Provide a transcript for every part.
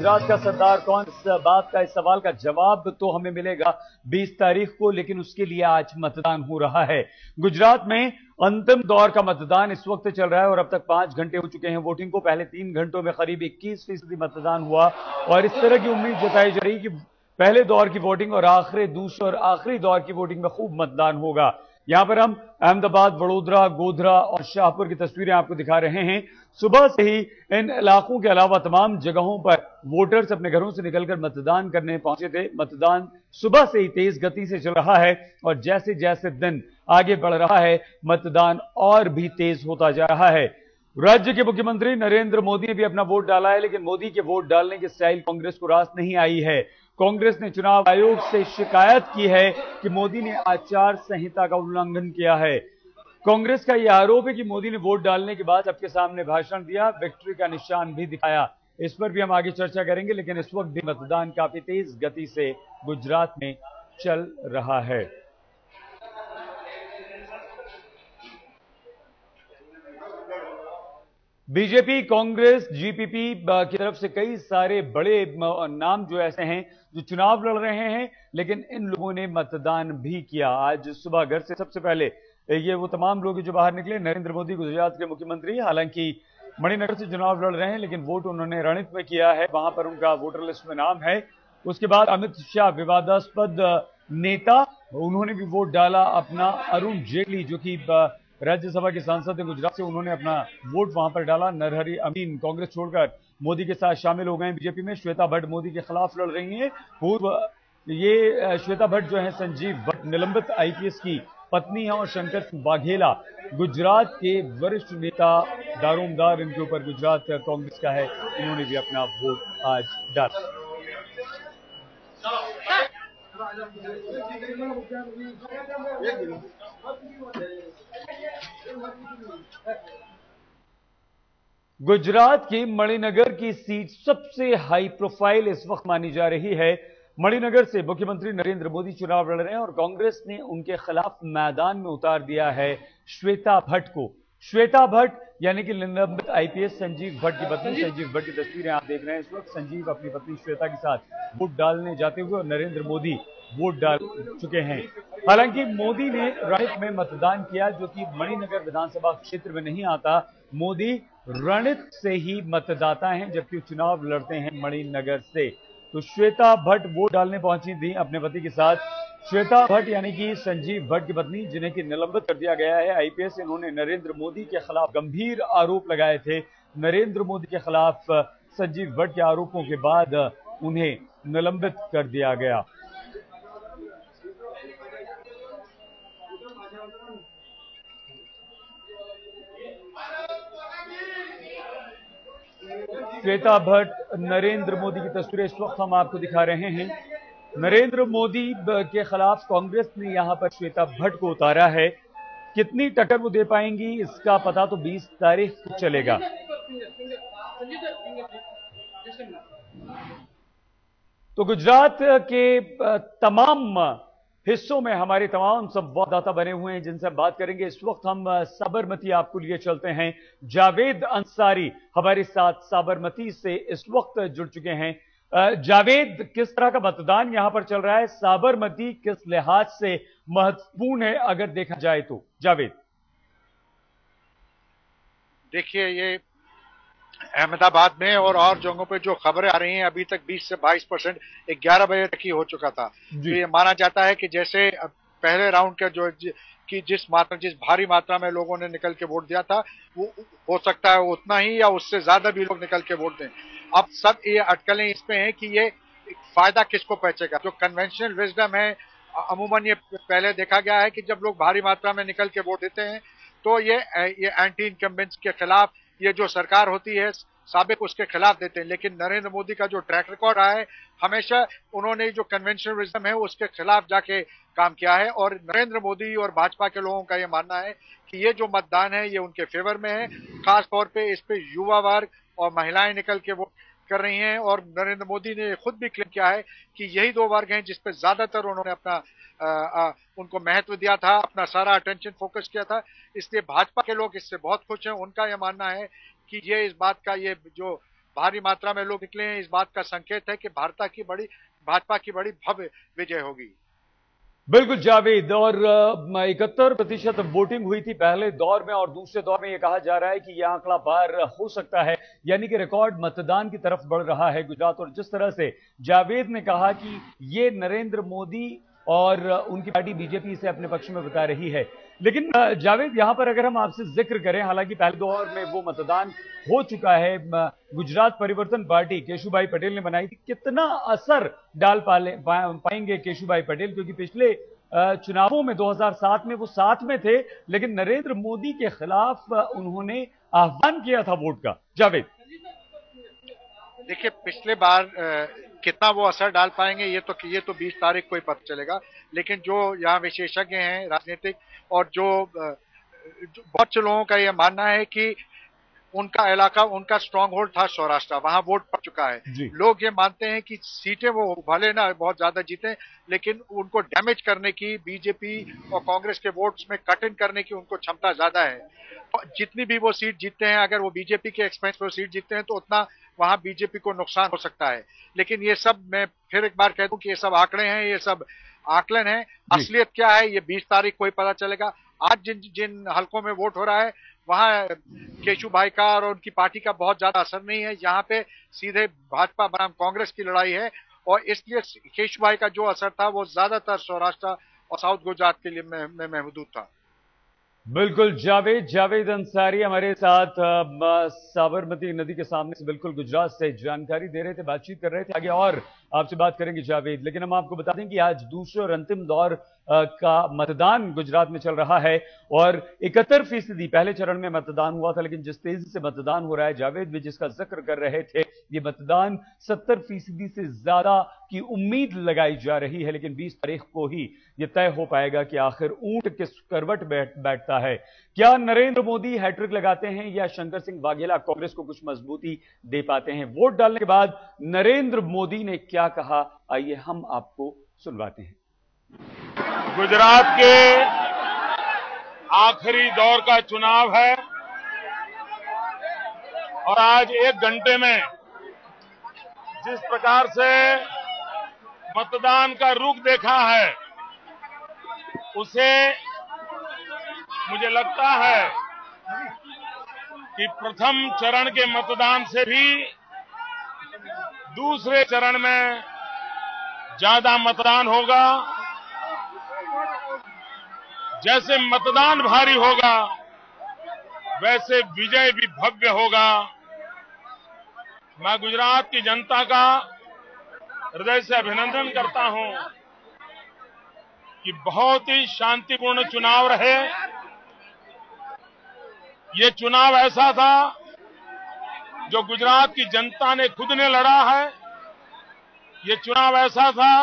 गुजरात का सरदार कौन, इस बात का, इस सवाल का जवाब तो हमें मिलेगा 20 तारीख को, लेकिन उसके लिए आज मतदान हो रहा है। गुजरात में अंतिम दौर का मतदान इस वक्त चल रहा है और अब तक 5 घंटे हो चुके हैं वोटिंग को। पहले 3 घंटों में करीब 21% मतदान हुआ और इस तरह की उम्मीद जताई जा रही कि पहले दौर की वोटिंग और दूसरे और आखिरी दौर की वोटिंग में खूब मतदान होगा। यहां पर हम अहमदाबाद, वडोदरा, गोधरा और शाहपुर की तस्वीरें आपको दिखा रहे हैं। सुबह से ही इन इलाकों के अलावा तमाम जगहों पर वोटर्स अपने घरों से निकलकर मतदान करने पहुंचे थे। मतदान सुबह से ही तेज गति से चल रहा है और जैसे जैसे दिन आगे बढ़ रहा है मतदान और भी तेज होता जा रहा है। राज्य के मुख्यमंत्री नरेंद्र मोदी ने भी अपना वोट डाला है, लेकिन मोदी के वोट डालने की स्टाइल कांग्रेस को रास नहीं आई है। कांग्रेस ने चुनाव आयोग से शिकायत की है कि मोदी ने आचार संहिता का उल्लंघन किया है। कांग्रेस का यह आरोप है कि मोदी ने वोट डालने के बाद सबके सामने भाषण दिया, विक्ट्री का निशान भी दिखाया। इस पर भी हम आगे चर्चा करेंगे, लेकिन इस वक्त भी मतदान काफी तेज गति से गुजरात में चल रहा है। बीजेपी, कांग्रेस, जीपीपी की तरफ से कई सारे बड़े नाम जो ऐसे हैं जो चुनाव लड़ रहे हैं, लेकिन इन लोगों ने मतदान भी किया। आज सुबह घर से सबसे पहले ये वो तमाम लोग जो बाहर निकले। नरेंद्र मोदी गुजरात के मुख्यमंत्री हालांकि मणिनगर से चुनाव लड़ रहे हैं, लेकिन वोट उन्होंने रणित में किया है, वहां पर उनका वोटर लिस्ट में नाम है। उसके बाद अमित शाह, विवादास्पद नेता, उन्होंने भी वोट डाला अपना। अरुण जेटली जो कि राज्यसभा के सांसद हैं गुजरात से, उन्होंने अपना वोट वहां पर डाला। नरहरि अमीन कांग्रेस छोड़कर मोदी के साथ शामिल हो गए हैं बीजेपी में। श्वेता भट्ट मोदी के खिलाफ लड़ रही हैं। पूर्व ये श्वेता भट्ट जो है संजीव भट्ट निलंबित आईपीएस की पत्नी है और शंकर सिंह वाघेला गुजरात के वरिष्ठ नेता दारोमदार, इनके ऊपर गुजरात कांग्रेस का है, इन्होंने भी अपना वोट आज डाला। गुजरात की मणिनगर की सीट सबसे हाई प्रोफाइल इस वक्त मानी जा रही है। मणिनगर से मुख्यमंत्री नरेंद्र मोदी चुनाव लड़ रहे हैं और कांग्रेस ने उनके खिलाफ मैदान में उतार दिया है श्वेता भट्ट को। श्वेता भट्ट यानी कि निलंबित आईपीएस संजीव भट्ट की पत्नी। संजीव भट्ट की तस्वीरें आप देख रहे हैं इस वक्त। संजीव अपनी पत्नी श्वेता के साथ वोट डालने जाते हुए और नरेंद्र मोदी वोट डाल चुके हैं। हालांकि मोदी ने रणित में मतदान किया, जो कि मणिनगर विधानसभा क्षेत्र में नहीं आता। मोदी रणित से ही मतदाता हैं, जबकि चुनाव लड़ते हैं मणिनगर से। तो श्वेता भट्ट वोट डालने पहुंची थी अपने पति के साथ। श्वेता भट्ट यानी कि संजीव भट्ट की पत्नी, जिन्हें कि निलंबित कर दिया गया है आईपीएस, इन्होंने नरेंद्र मोदी के खिलाफ गंभीर आरोप लगाए थे। नरेंद्र मोदी के खिलाफ संजीव भट्ट के आरोपों के बाद उन्हें निलंबित कर दिया गया। श्वेता भट्ट, नरेंद्र मोदी की तस्वीरें इस वक्त हम आपको दिखा रहे हैं। नरेंद्र मोदी के खिलाफ कांग्रेस ने यहां पर श्वेता भट्ट को उतारा है। कितनी टक्कर वो दे पाएंगी इसका पता तो 20 तारीख को चलेगा। तो गुजरात के तमाम हिस्सों में हमारे तमाम संवाददाता बने हुए हैं, जिनसे हम बात करेंगे। इस वक्त हम साबरमती आपको लिए चलते हैं। जावेद अंसारी हमारे साथ साबरमती से इस वक्त जुड़ चुके हैं। जावेद, किस तरह का मतदान यहां पर चल रहा है? साबरमती किस लिहाज से महत्वपूर्ण है अगर देखा जाए तो? जावेद, देखिए, ये अहमदाबाद में और जगहों पे जो खबरें आ रही हैं, अभी तक 20 से 22% 11 बजे तक ही हो चुका था। तो ये माना जाता है कि जैसे पहले राउंड का जिस भारी मात्रा में लोगों ने निकल के वोट दिया था, वो हो सकता है उतना ही या उससे ज्यादा भी लोग निकल के वोट दें। अब सब ये अटकलें इस पे हैं कि ये फायदा किसको पहुंचेगा। जो कन्वेंशनल विजडम है, अमूमन ये पहले देखा गया है कि जब लोग भारी मात्रा में निकल के वोट देते हैं तो ये एंटी इनकम्बेंस के खिलाफ, ये जो सरकार होती है साबिक, उसके खिलाफ देते हैं। लेकिन नरेंद्र मोदी का जो ट्रैक रिकॉर्ड रहा है, हमेशा उन्होंने जो कन्वेंशनल विजडम है उसके खिलाफ जाके काम किया है। और नरेंद्र मोदी और भाजपा के लोगों का ये मानना है कि ये जो मतदान है ये उनके फेवर में है। खास तौर पे इस पे युवा वर्ग और महिलाएं निकल के वोट कर रही हैं। और नरेंद्र मोदी ने खुद भी क्लेम किया है कि यही दो वर्ग हैं जिसपे ज्यादातर उन्होंने अपना उनको महत्व दिया था, अपना सारा अटेंशन फोकस किया था। इसलिए भाजपा के लोग इससे बहुत खुश हैं। उनका यह मानना है कि ये इस बात का, ये जो भारी मात्रा में लोग निकले हैं, इस बात का संकेत है कि भाजपा की बड़ी भव्य विजय होगी। बिल्कुल जावेद, और 71% वोटिंग हुई थी पहले दौर में, और दूसरे दौर में यह कहा जा रहा है कि यह आंकड़ा पार हो सकता है, यानी कि रिकॉर्ड मतदान की तरफ बढ़ रहा है गुजरात। और जिस तरह से जावेद ने कहा कि ये नरेंद्र मोदी और उनकी पार्टी बीजेपी से अपने पक्ष में बता रही है, लेकिन जावेद यहां पर अगर हम आपसे जिक्र करें, हालांकि पहले दौर में वो मतदान हो चुका है, गुजरात परिवर्तन पार्टी केशुभाई पटेल ने बनाई थी, कितना असर डाल पाएंगे केशुभाई पटेल, क्योंकि पिछले चुनावों में 2007 में वो साथ में थे, लेकिन नरेंद्र मोदी के खिलाफ उन्होंने आह्वान किया था वोट का। जावेद, देखिए पिछले बार कितना वो असर डाल पाएंगे ये तो 20 तारीख को ही पता चलेगा, लेकिन जो यहाँ विशेषज्ञ हैं राजनीतिक और जो बहुत से लोगों का यह मानना है कि उनका इलाका, उनका स्ट्रांग होल्ड था सौराष्ट्र, वहां वोट पड़ चुका है। लोग ये मानते हैं कि सीटें वो भले ना बहुत ज्यादा जीते, लेकिन उनको डैमेज करने की, बीजेपी और कांग्रेस के वोट्स में कट इन करने की उनको क्षमता ज्यादा है। जितनी भी वो सीट जीतते हैं, अगर वो बीजेपी के एक्सपेंस पर सीट जीतते हैं तो उतना वहां बीजेपी को नुकसान हो सकता है। लेकिन ये सब, मैं फिर एक बार कह दूं कि ये सब आंकड़े हैं, ये सब आकलन है। असलियत क्या है ये 20 तारीख को ही पता चलेगा। आज जिन जिन हलकों में वोट हो रहा है वहां केशु भाई का और उनकी पार्टी का बहुत ज्यादा असर नहीं है। यहाँ पे सीधे भाजपा बनाम कांग्रेस की लड़ाई है, और इसलिए केशु भाई का जो असर था वो ज्यादातर सौराष्ट्र और साउथ गुजरात के लिए में महदूद था। बिल्कुल जावेद अंसारी हमारे साथ साबरमती नदी के सामने से बिल्कुल गुजरात से जानकारी दे रहे थे, बातचीत कर रहे थे। आगे और आपसे बात करेंगे जावेद, लेकिन हम आपको बता दें कि आज दूसरे और अंतिम दौर का मतदान गुजरात में चल रहा है, और 71% पहले चरण में मतदान हुआ था, लेकिन जिस तेजी से मतदान हो रहा है, जावेद भी जिसका जिक्र कर रहे थे, ये मतदान 70% से ज्यादा की उम्मीद लगाई जा रही है। लेकिन 20 तारीख को ही यह तय हो पाएगा कि आखिर ऊंट किस करवट बैठता है। क्या नरेंद्र मोदी हैट्रिक लगाते हैं या शंकर सिंह वाघेला कांग्रेस को कुछ मजबूती दे पाते हैं? वोट डालने के बाद नरेंद्र मोदी ने क्या कहा, आइए हम आपको सुनवाते हैं। गुजरात के आखिरी दौर का चुनाव है, और आज 1 घंटे में जिस प्रकार से मतदान का रुख देखा है, उसे मुझे लगता है कि प्रथम चरण के मतदान से भी दूसरे चरण में ज्यादा मतदान होगा। जैसे मतदान भारी होगा, वैसे विजय भी भव्य होगा। मैं गुजरात की जनता का हृदय से अभिनंदन करता हूं कि बहुत ही शांतिपूर्ण चुनाव रहे। ये चुनाव ऐसा था जो गुजरात की जनता ने खुद ने लड़ा है। ये चुनाव ऐसा था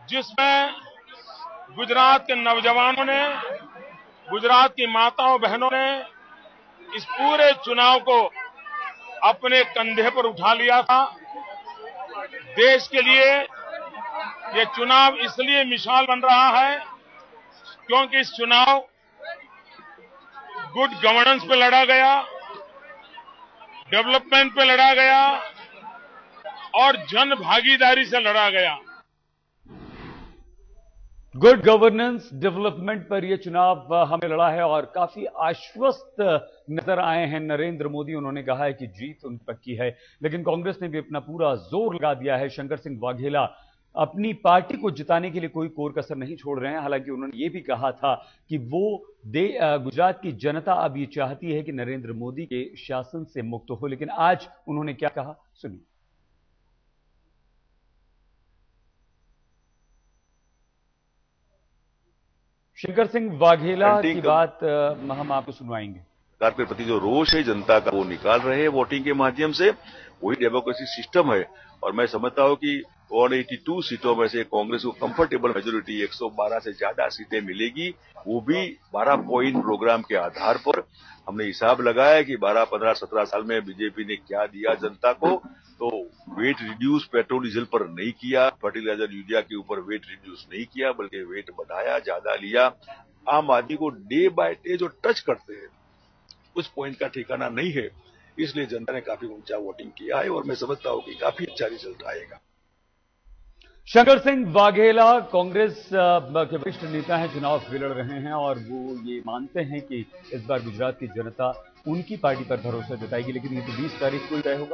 जिसमें गुजरात के नौजवानों ने, गुजरात की माताओं बहनों ने इस पूरे चुनाव को अपने कंधे पर उठा लिया था। देश के लिए ये चुनाव इसलिए मिसाल बन रहा है क्योंकि इस चुनाव गुड गवर्नेंस पे लड़ा गया, डेवलपमेंट पे लड़ा गया और जन भागीदारी से लड़ा गया। गुड गवर्नेंस, डेवलपमेंट पर यह चुनाव हमें लड़ा है, और काफी आश्वस्त नजर आए हैं नरेंद्र मोदी। उन्होंने कहा है कि जीत उनकी पक्की है, लेकिन कांग्रेस ने भी अपना पूरा जोर लगा दिया है। शंकर सिंह वाघेला अपनी पार्टी को जिताने के लिए कोई कोर कसर नहीं छोड़ रहे हैं। हालांकि उन्होंने यह भी कहा था कि वो गुजरात की जनता अब ये चाहती है कि नरेंद्र मोदी के शासन से मुक्त हो। लेकिन आज उन्होंने क्या कहा, सुनिए। शंकर सिंह वाघेला की बात हम आपको सुनवाएंगे। सरकार के प्रति जो रोष है जनता का, वो निकाल रहे हैं वोटिंग के माध्यम से। वही डेमोक्रेसी सिस्टम है, और मैं समझता हूं कि 182 सीटों में से कांग्रेस को कंफर्टेबल मेजोरिटी 112 से ज्यादा सीटें मिलेगी, वो भी 12 पॉइंट प्रोग्राम के आधार पर। हमने हिसाब लगाया कि 12, 15, 17 साल में बीजेपी ने क्या दिया जनता को। तो वेट रिड्यूस पेट्रोल डीजल पर नहीं किया, फर्टिलाइजर यूरिया के ऊपर वेट रिड्यूस नहीं किया, बल्कि वेट बढ़ाया, ज्यादा लिया। आम आदमी को डे बाय डे जो टच करते हैं उस पॉइंट का ठिकाना नहीं है। इसलिए जनता ने काफी ऊंचा वोटिंग किया है और मैं समझता हूं कि काफी अच्छा रिजल्ट आएगा। शंकर सिंह वाघेला कांग्रेस के वरिष्ठ नेता हैं, चुनाव लड़ रहे हैं और वो ये मानते हैं कि इस बार गुजरात की जनता उनकी पार्टी पर भरोसा जताएगी, लेकिन ये तो 20 तारीख को ही तय होगा।